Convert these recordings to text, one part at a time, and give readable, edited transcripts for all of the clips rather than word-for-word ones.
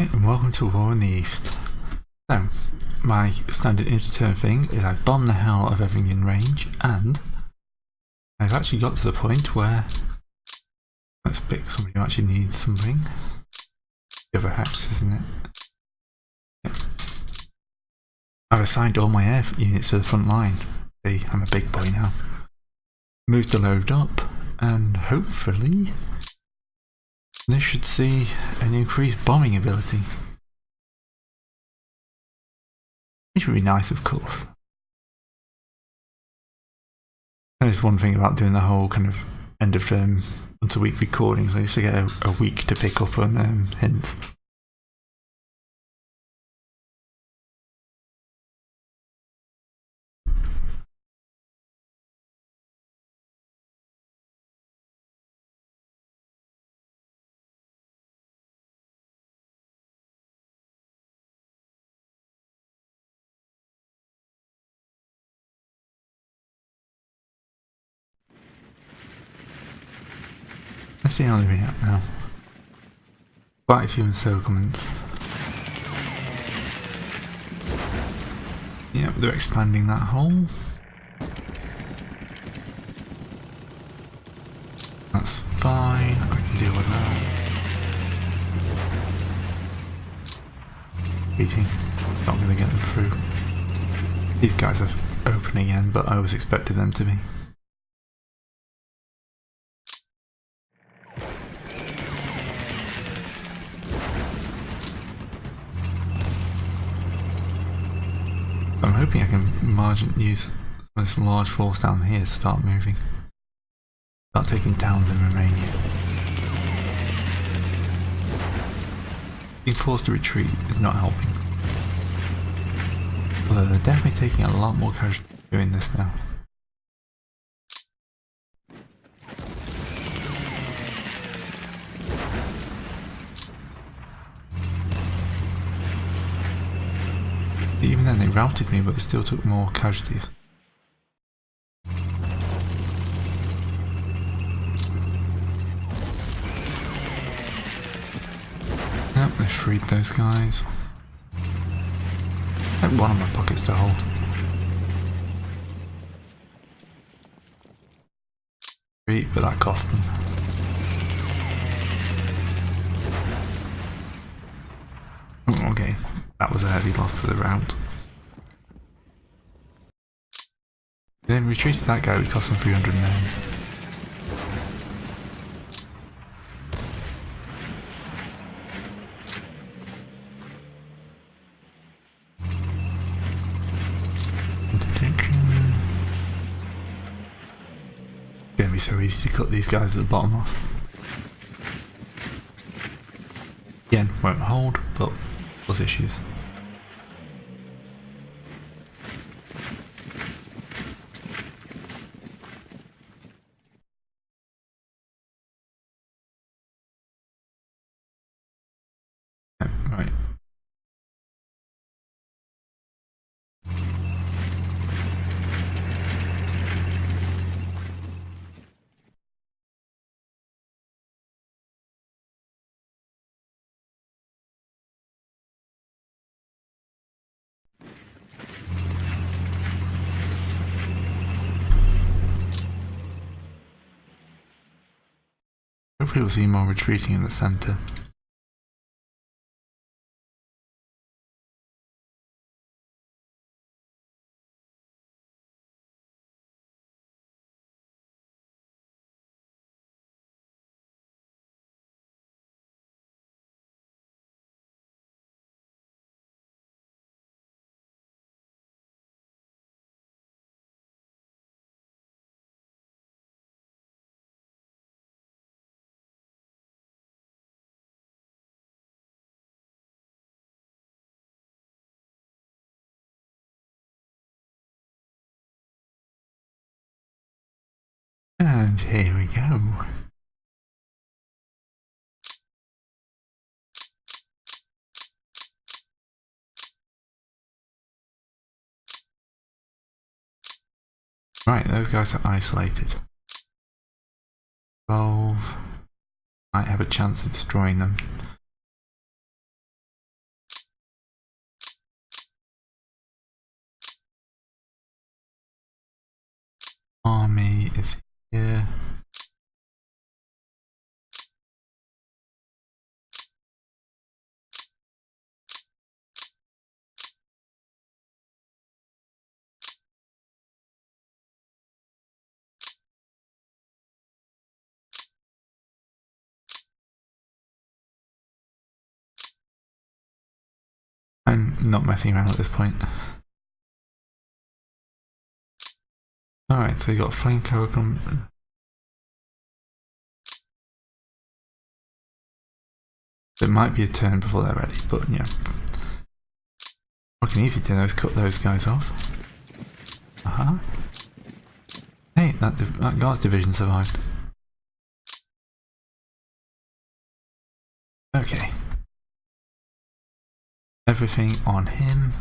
Right, and welcome to War in the East. So, my standard inter-turn thing is I bomb the hell of everything in range, and I've actually got to the point where let's pick somebody who actually needs something. The other hex, isn't it? Yep. I've assigned all my air units to the front line. See, I'm a big boy now. Moved the load up, and hopefully this should see an increased bombing ability. Which would be nice, of course. And there's one thing about doing the whole kind of end of once a week recordings. I used to get a week to pick up on hints. Let's see how they're at now. Quite a few encirclements. Yep, they're expanding that hole. That's fine, I can deal with that. Beating, it's not going to get them through. These guys are open again, but I always expected them to be. I'm hoping I can use this large force down here to start moving. Start taking towns in Romania. Being forced to retreat is not helping. Although they're definitely taking a lot more courage doing this now. Even then they routed me, but they still took more casualties. Yep, they freed those guys. I had one of my pockets to hold. Great, but that cost them. Oh, okay. That was a heavy loss to the rout. Then retreated that guy, we cost him 300 men. Interdiction. It's gonna be so easy to cut these guys at the bottom off. Again, won't hold, but plus issues. Right. Hopefully we'll see more retreating in the centre. And here we go. Right, those guys are isolated. 12. Might have a chance of destroying them. army is here. I'm not messing around at this point. Alright, so you got flamethrower. It might be a turn before they're ready, but yeah. What I can easily do is cut those guys off. Hey, that guards division survived. Okay. Everything on him.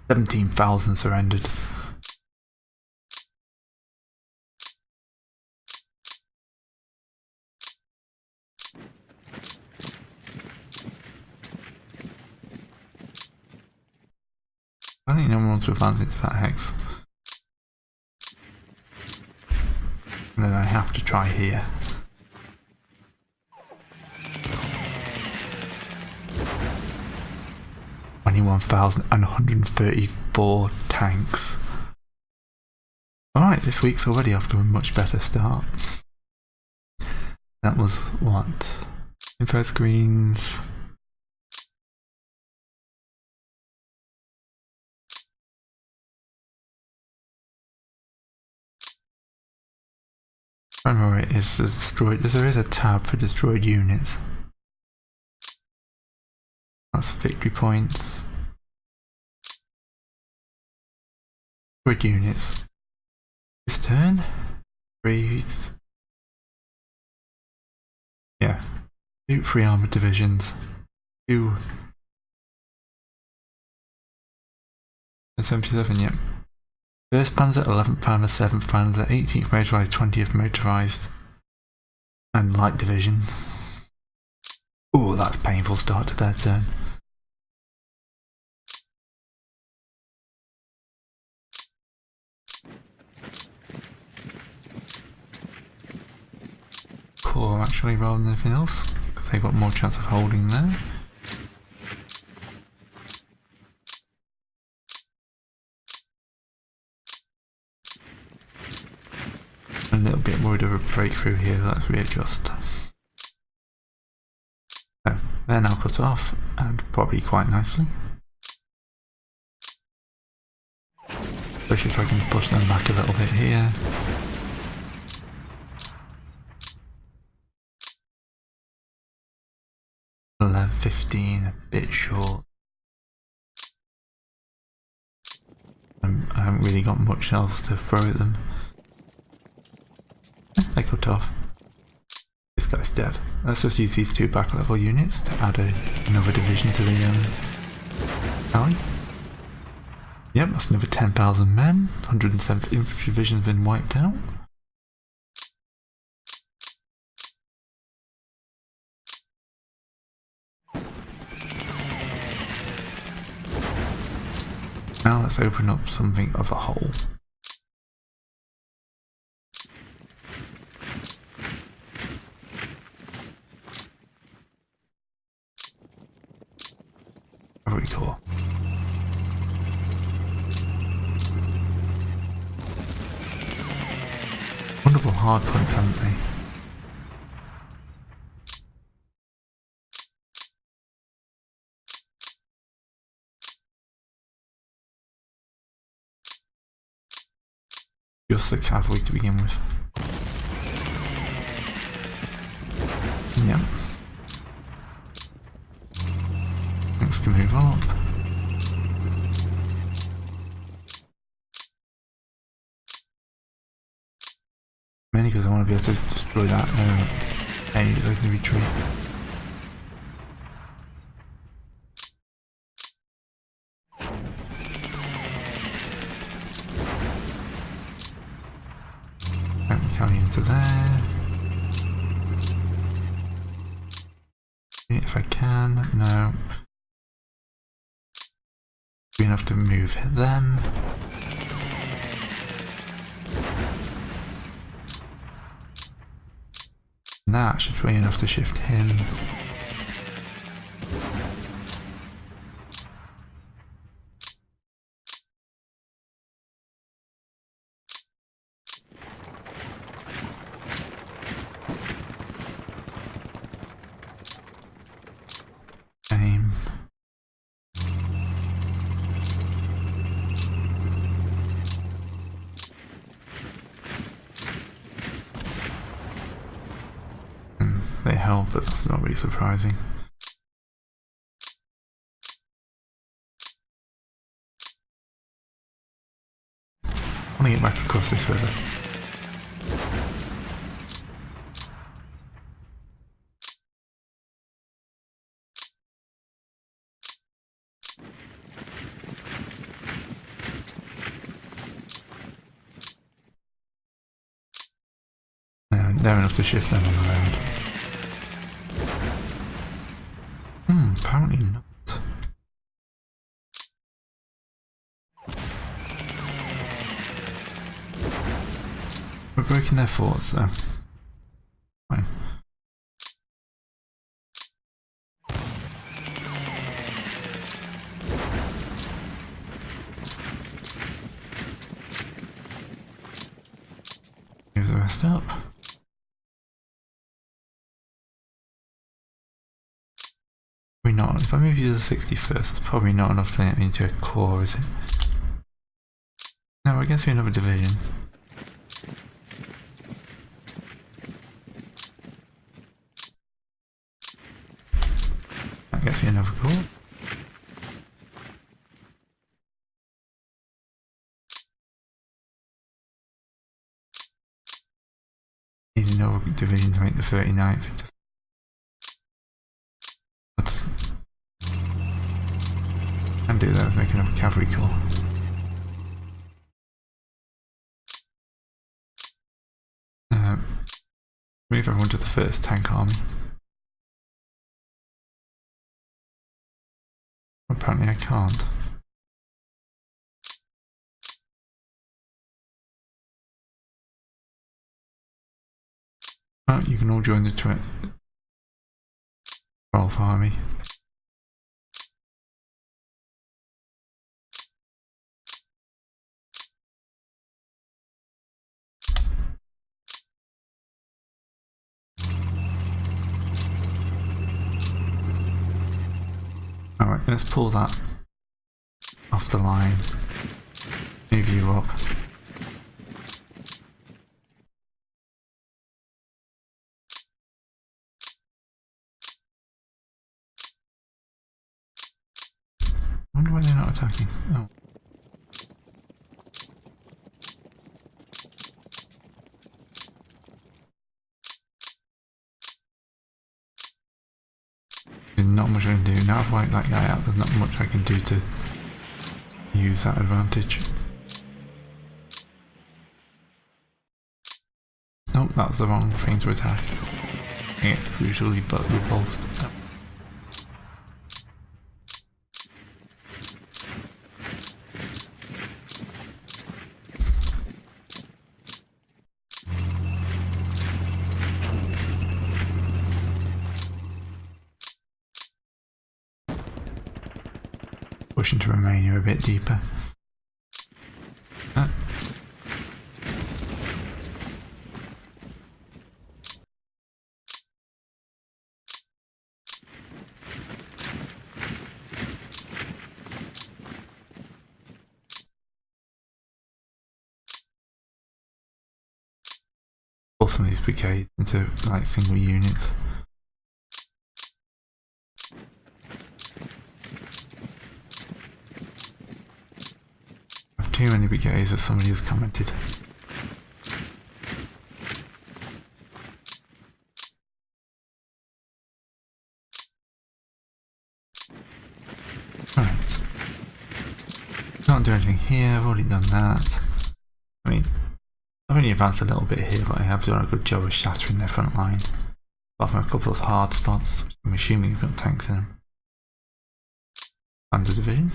$17,000 surrendered. I don't even want to advance into that hex. And then I have to try here. $21,134 tanks. Alright, this week's already off to a much better start. That was what? Info screens. Remember, it is destroyed. There is a tab for destroyed units. That's victory points. Destroyed units. This turn, breathe. Yeah, 2 free armored divisions. 2 77. Yep. 1st Panzer, 11th Panzer, 7th Panzer, 18th Motorised, 20th Motorised, and Light Division. Ooh, that's a painful start to their turn. Corps actually, rather than anything else, because they've got more chance of holding there. A little bit worried of a breakthrough here, so let's readjust. So, they're now cut off, and probably quite nicely. Especially if I can push them back a little bit here. $11, $15, a bit short. I haven't really got much else to throw at them. They cut off. This guy's dead. Let's just use these 2 back level units to add another division to the alley. Yep, that's another 10,000 men. 107th Infantry Division has been wiped out. Now let's open up something of a hole. Very cool. Wonderful hard points, haven't they? Just the cavalry to begin with. Yep. Next can move up. Mainly because I want to be able to destroy that A, they're going to retreat. Coming into there. If I can, no. Be enough to move them. And that should be enough to shift him. Same. They help, but that's not really surprising. I want to get back across this river. They're enough to shift them on the road. Apparently not. We're breaking their forts though. Fine. Move the rest up. Not. If I move you to the 61st, it's probably not enough to get me into a core, is it? No, I guess we another division. That gets me another core. Need another division to make the 39th. Can do that with making up a cavalry corps. Move everyone to the 1st Tank Army. Apparently I can't. Oh, you can all join the 12th Army. Alright, let's pull that off the line. Move you up. I wonder why they're not attacking. Oh. There's not much I can do. Now I've wiped that guy out, there's not much I can do to use that advantage. Nope, that's the wrong thing to attack. It's usually but repulsed. Push into Romania a bit deeper. Pull some of these brigades into like single units. Too many brigades, as somebody has commented. Right. Can't do anything here, I've already done that. I mean, I've only advanced a little bit here, but I have done a good job of shattering their front line. Apart from a couple of hard spots, which I'm assuming you've got tanks in them. Panzer Division.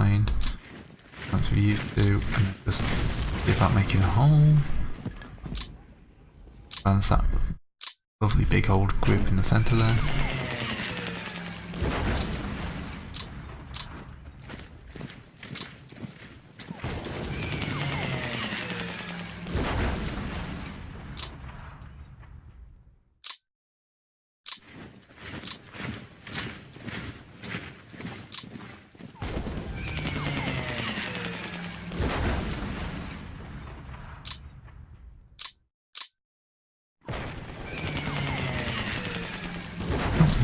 find. That's for you to do, and then just see about making a hole. Balance that lovely big old group in the centre there.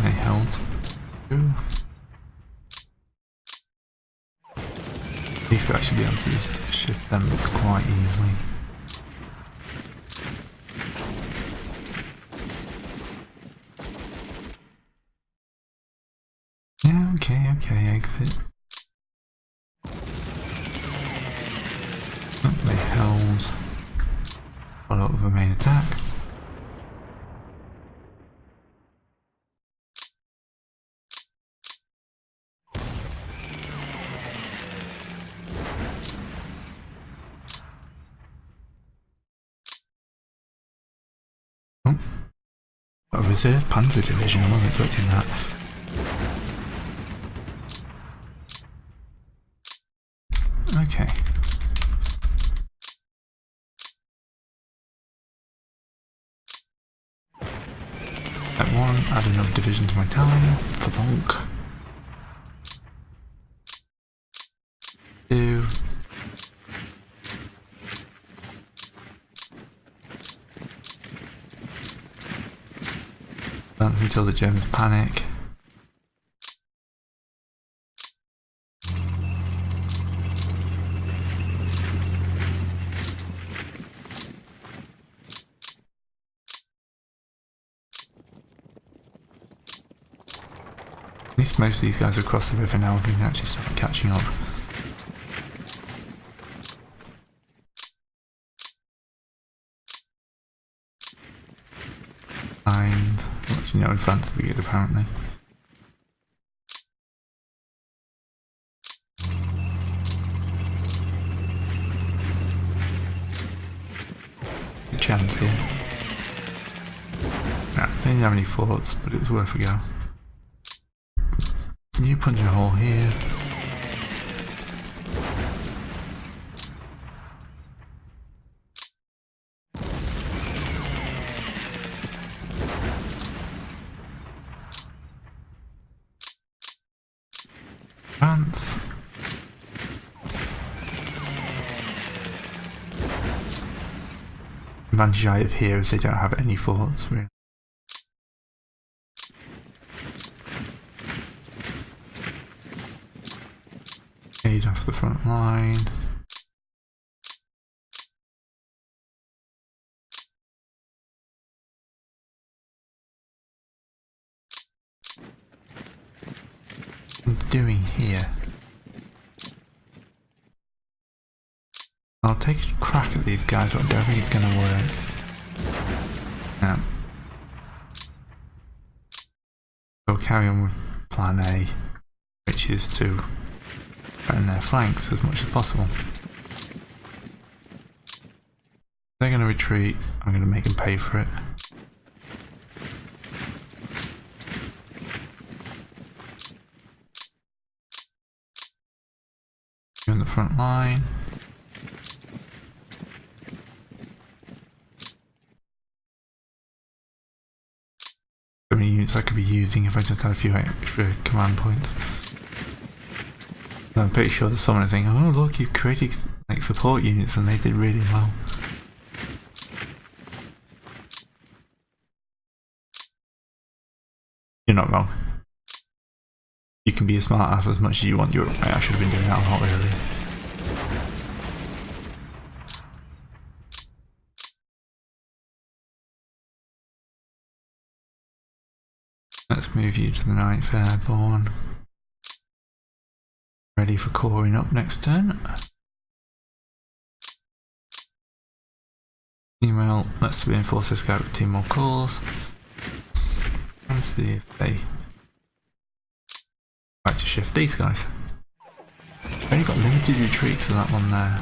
They held. Ooh. These guys should be able to just shift them quite easily. Yeah, okay, exit. Oh, they held. Follow up with a main attack. Oh, a reserve panzer division, I wasn't expecting that. Okay. At one, add another division to my tally, for Vonk. 2. Advance until the Germans panic. At least most of these guys are across the river now, we can actually start catching up. And, actually no, in France we get apparently. Good chance here. No, they didn't have any forts, but it was worth a go. New punch a hole here. France. Advantage I have here is they don't have any forts really. Aid off the front line. What I'm doing here. I'll take a crack at these guys, but I don't think it's going to work. Yeah. We'll carry on with plan A, which is to threaten their flanks as much as possible. They're going to retreat, I'm going to make them pay for it. You're in the front line. How many units I could be using if I just had a few extra command points. I'm pretty sure there's someone thinking, oh look, you've created like support units and they did really well. You're not wrong. You can be a smart ass as much as you want. I should have been doing that a lot earlier. Let's move you to the 9th Airborne. Ready for coring up next turn. Email, let's reinforce this guy with 2 more cores. Let's see if they like to shift these guys. Only got limited retreats on that one there.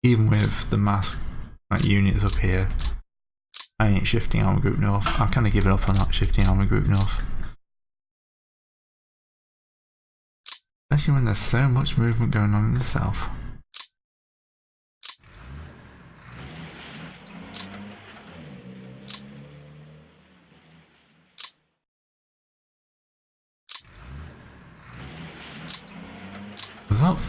Even with the mass units up here, I ain't shifting armor group north. I've kind of given up on that shifting armor group north. Especially when there's so much movement going on in the south. What's up?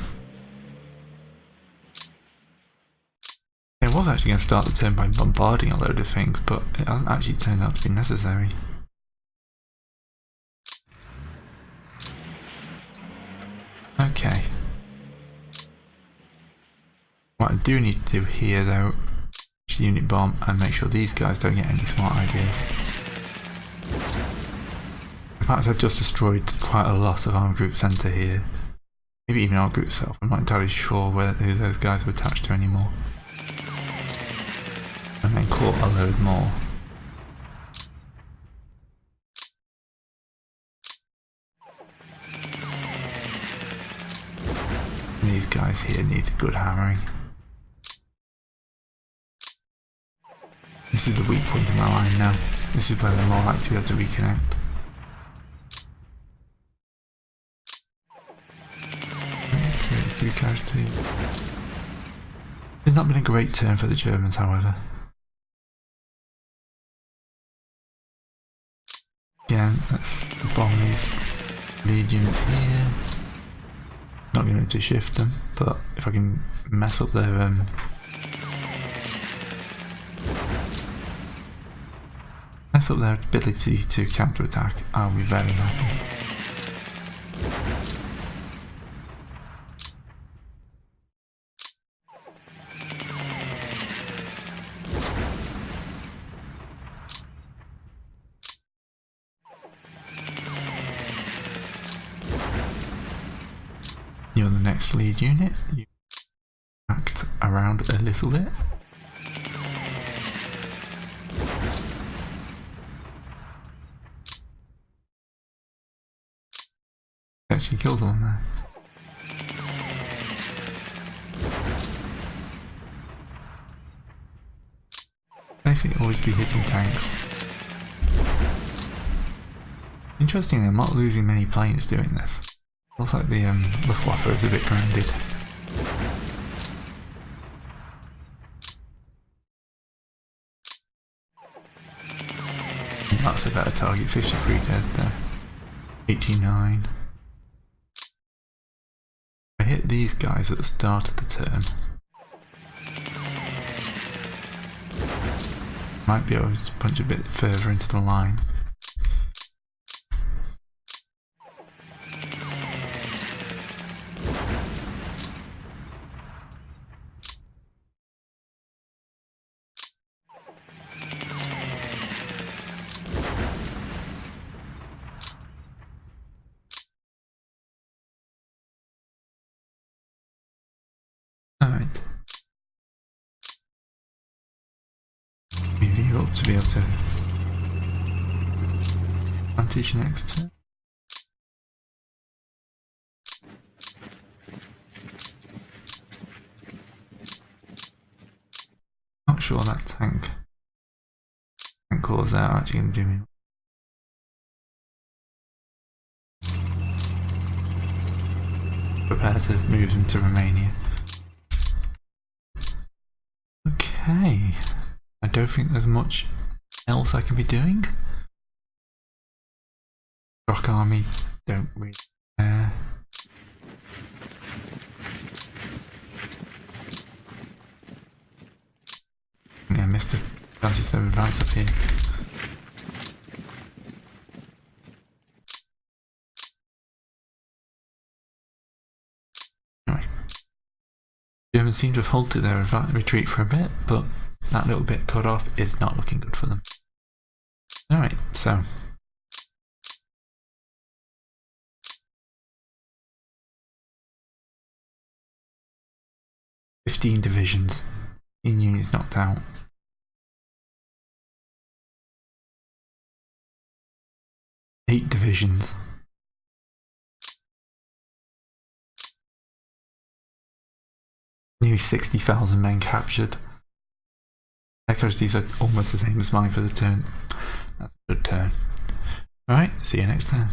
I was actually going to start the turn by bombarding a load of things, but it hasn't actually turned out to be necessary. Okay. What I do need to do here though is unit bomb and make sure these guys don't get any smart ideas. In fact, I've just destroyed quite a lot of armor group centre here. Maybe even armor group itself. I'm not entirely sure who those guys are attached to anymore. And then caught a load more. These guys here need a good hammering. This is the weak point of my line now. This is where they're more likely to be able to reconnect. Okay, a few casualties. It's not been a great turn for the Germans, however. Again, let's bomb these lead units here. Not going to shift them, but if I can mess up their ability to counter-attack, I'll be very happy. You're the next lead unit. You act around a little bit. Actually kills one there. Basically always be hitting tanks. Interestingly, I'm not losing many planes doing this. Looks like the Luftwaffe is a bit grounded. That's a better target, 53 dead there. 89. I hit these guys at the start of the turn. Might be able to punch a bit further into the line. Alright. Moving you up to be able to advantage next turn. Not sure that tank calls out actually going to do me. Prepare to move them to Romania. Okay, I don't think there's much else I can be doing. Rock Army, don't really care. Yeah, I missed a chances of advance up here. Anyway. Germans seem to have halted their retreat for a bit, but that little bit cut off is not looking good for them. Alright, so 15 divisions. 15 units knocked out. Eight divisions. Nearly 60,000 men captured. Accuracies are almost the same as mine for the turn. That's a good turn. Alright, see you next time.